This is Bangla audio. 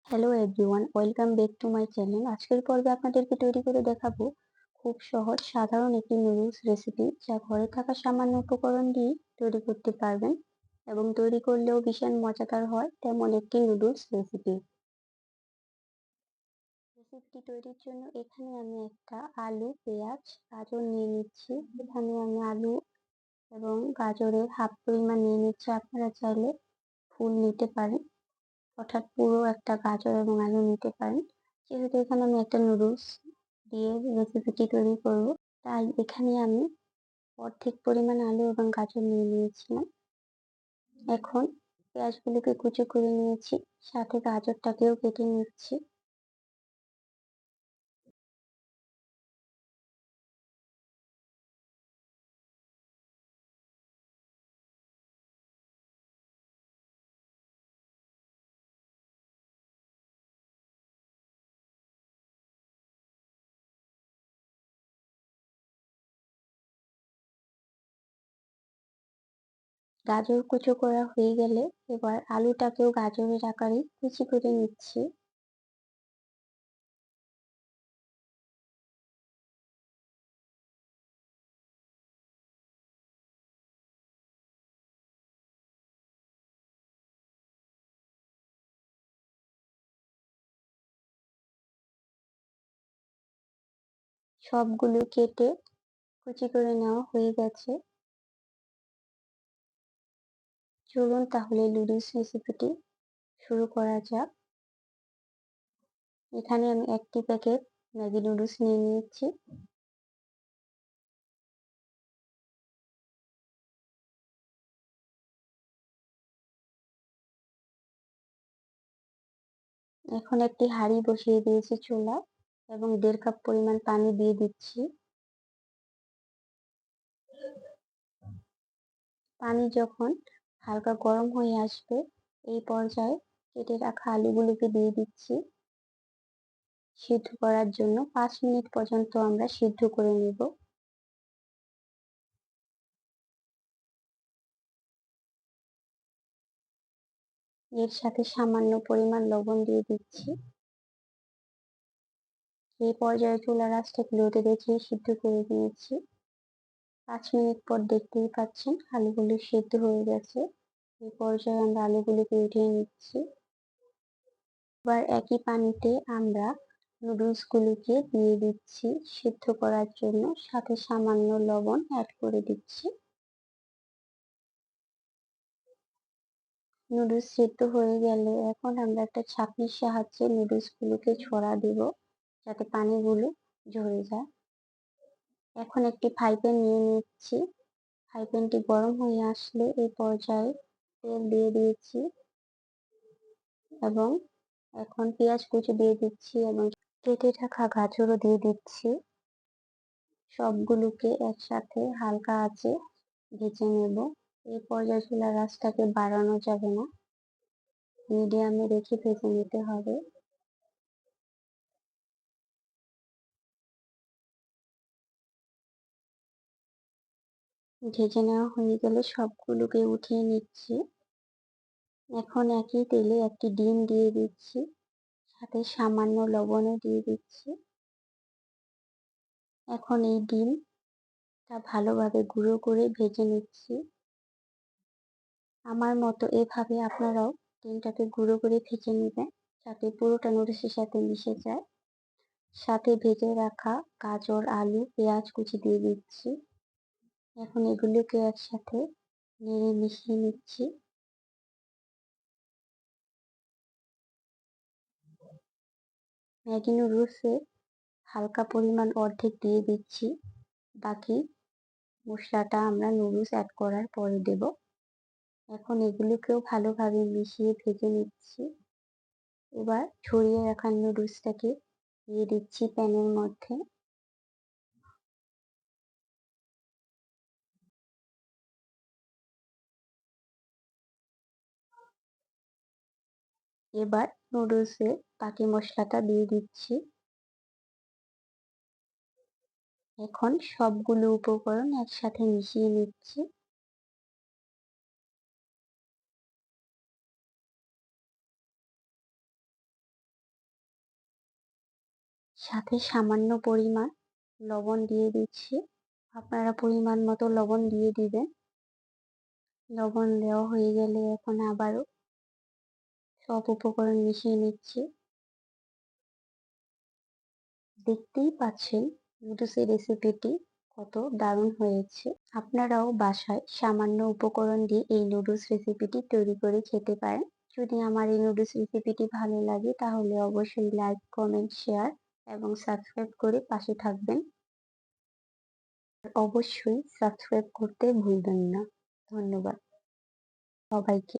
Hello everyone, welcome back to my channel. আজকের পর্বে আপনাদেরকে তৈরি করে দেখাবো খুব সহজ সাধারণ একটি নুডলস রেসিপি, যা ঘরে থাকা সামান্য উপকরণ দিয়ে তৈরি করতে পারবেন এবং তৈরি করলেও ভীষণ মজাদার হয় তেমন একটি নুডলস রেসিপি। রেসিপিটি তৈরির জন্য এখানে আমি একটা আলু, পেঁয়াজ, গাজর নিয়ে নিচ্ছি। এখানে আমি আলু এবং গাজরের হাফ পরিমাণ নিয়ে নিচ্ছি। আপনারা চাইলে ফুল নিতে পারেন, অর্থাৎ পুরো একটা গাজর এবং আলু নিতে পারেন। যেহেতু এখানে আমি একটা নুডলস দিয়ে রেসিপিটি তৈরি করব, তাই এখানে আমি অর্ধেক পরিমাণ আলু এবং গাজর নিয়ে নিয়েছিলাম। এখন পেঁয়াজগুলোকে কুচি করে নিয়েছি, সাথে গাজরটাকেও কেটে নিচ্ছি। গাজর কুচো করা হয়ে গেলে এবার আলুটাকেও গাজরের আকারে কুচি করে নিচ্ছি। সবগুলো কেটে কুচি করে নেওয়া হয়ে গেছে। চলুন তাহলে নুডলস রেসিপিটি শুরু করা যাক। এখানে আমি একটি প্যাকেট ম্যাগি নুডলস নিয়ে নিয়েছি। এখন একটি হাঁড়ি বসিয়ে দিয়েছি চুলায় এবং 1.5 কাপ পরিমাণ পানি দিয়ে দিচ্ছি। পানি যখন হালকা গরম হয়ে আসবে, এই পর্যায়ে কেটে রাখা আলুগুলোকে দিয়ে দিচ্ছি। সিদ্ধ করার জন্য 5 মিনিট পর্যন্ত আমরা সিদ্ধ করে নেব। এর সাথে সামান্য পরিমাণ লবণ দিয়ে দিচ্ছি। এই পর্যায়ে চুলার আঁচটাকে লোতে রেখে সিদ্ধ করে নিয়েছি। 5 মিনিট পর দেখতেই পাচ্ছেন আলুগুলো সিদ্ধ হয়ে গেছে। এই পর্যায়ে আমরা আলুগুলোকে উঠিয়ে নিচ্ছি। এবার একই পানিতে আমরা নুডলস গুলোকে দিয়ে দিচ্ছি সিদ্ধ করার জন্য, সাথে সামান্য লবণ অ্যাড করে দিচ্ছি। নুডলস সিদ্ধ হয়ে গেলে এখন আমরা একটা ছাঁকনির সাহায্যে নুডলস গুলোকে ছড়া দিব, যাতে পানিগুলো ঝরে যায়। এখন একটি ফ্রাই প্যান নিয়ে নিচ্ছি। ফ্রাই প্যানটি গরম হয়ে আসলে এই পর্যায়ে তেল দিয়ে দিয়েছি এবং এখন পেঁয়াজ কুচি দিয়ে দিচ্ছি এবং কেটে রাখা গাজরও দিয়ে দিচ্ছি। সবগুলোকে একসাথে হালকা আঁচে ভেজে নেব। এই পর্যায়ে চুলার আঁচটাকে বাড়ানো যাবে না, মিডিয়ামে রেখে ভেজে নিতে হবে। ভেজে নেওয়া হয়ে গেলে সবগুলোকে উঠিয়ে নিচ্ছি। এখন একই তেলে একটি ডিম দিয়ে দিচ্ছি, সাথে সামান্য লবণও দিয়ে দিচ্ছি। এখন এই ডিমটা ভালোভাবে গুঁড়ো করে ভেজে নিচ্ছি। আমার মতো এভাবে আপনারাও ডিমটাকে গুঁড়ো করে ভেজে নেবেন, যাতে পুরোটা নুডলসের সাথে মিশে যায়। সাথে ভেজে রাখা গাজর, আলু, পেঁয়াজ কুচি দিয়ে দিচ্ছি। এখন এগুলোকে একসাথে নেড়ে মিশিয়ে নিচ্ছি। ম্যাগি নুডলসে হালকা পরিমাণ অর্ধেক দিয়ে দিচ্ছি, বাকি মশলাটা আমরা নুডলস অ্যাড করার পরে দেব। এখন এগুলোকেও ভালোভাবে মিশিয়ে ভেজে নিচ্ছি। এবার ছড়িয়ে রাখা নুডলসটাকে দিয়ে দিচ্ছি প্যানের মধ্যে। এবার নুডলসের বাকি মশলাটা দিয়ে দিচ্ছি। এখন সবগুলো উপকরণ একসাথে মিশিয়ে নিচ্ছি। সাথে সামান্য পরিমাণ লবণ দিয়ে দিচ্ছি। আপনারা পরিমাণ মতো লবণ দিয়ে দিবেন। লবণ দেওয়া হয়ে গেলে এখন আবারও সব উপকরণ মিশিয়ে নিচ্ছি। দেখতেই পাচ্ছেন নুডলসের রেসিপিটি কত দারুণ হয়েছে। আপনারাও বাসায় সামান্য উপকরণ দিয়ে এই নুডলস রেসিপিটি তৈরি করে খেতে পারেন। যদি আমার এই নুডলস রেসিপিটি ভালো লাগে তাহলে অবশ্যই লাইক, কমেন্ট, শেয়ার এবং সাবস্ক্রাইব করে পাশে থাকবেন। আর অবশ্যই সাবস্ক্রাইব করতে ভুলবেন না। ধন্যবাদ সবাইকে।